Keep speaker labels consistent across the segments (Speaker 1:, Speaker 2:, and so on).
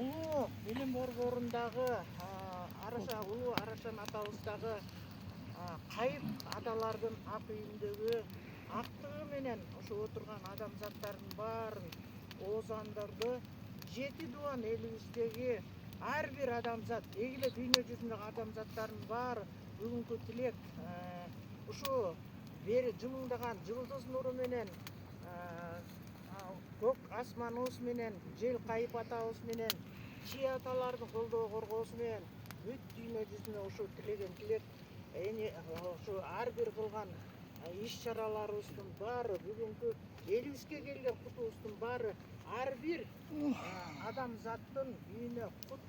Speaker 1: Улуу билим борборундағы улуу Арашан атабыздағы кайып адалардын ак үйүндөгү актыгы менен ошо отурган адамзаттардын баарын оозандарды 7 дуан элибиздеги ар бир адамзат эгиле дүйнө жүзүндөгү адамзаттардын баары бүгүнкү тилек ушу бери жылыңдаган жылдыз нуру менен көк асманыбыз менен жел кайып атабыз менен чий аталардын колдоо коргоосу менен бүт дүйнө жүзүнө ушу тилеген тилек ушу ар бир кылган иш чараларыбыздын баары бүгүнкү элибизге келген кутубуздун баары ар бир адамзаттын үйүнө кут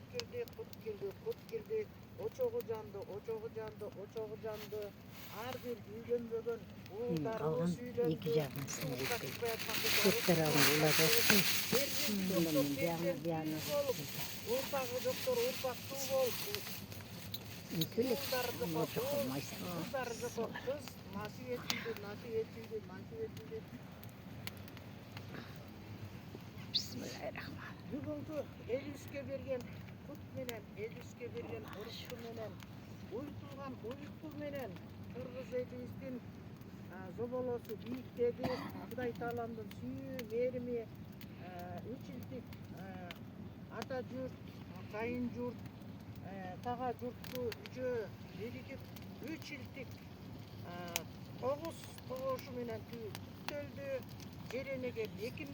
Speaker 1: кирди очогу жанды ар бир үйлөнбөгөн уулдарыбыз урпагы жоктор урпактуу болуп уулдары жокко кыз насип этилди бүгүнкү элибизге берген кут менен элибизге берген урукку менен уйтулган уйку менен кыргыз элибиздин зоболосу бийиктеди. Кудай Тааламдын сүйүү мээрими үч илдик ата журт, кайын журт, тага журтту үчөө биригип 3 илдик тогуз тогошу менен түтөлдү. Жеренеге бекем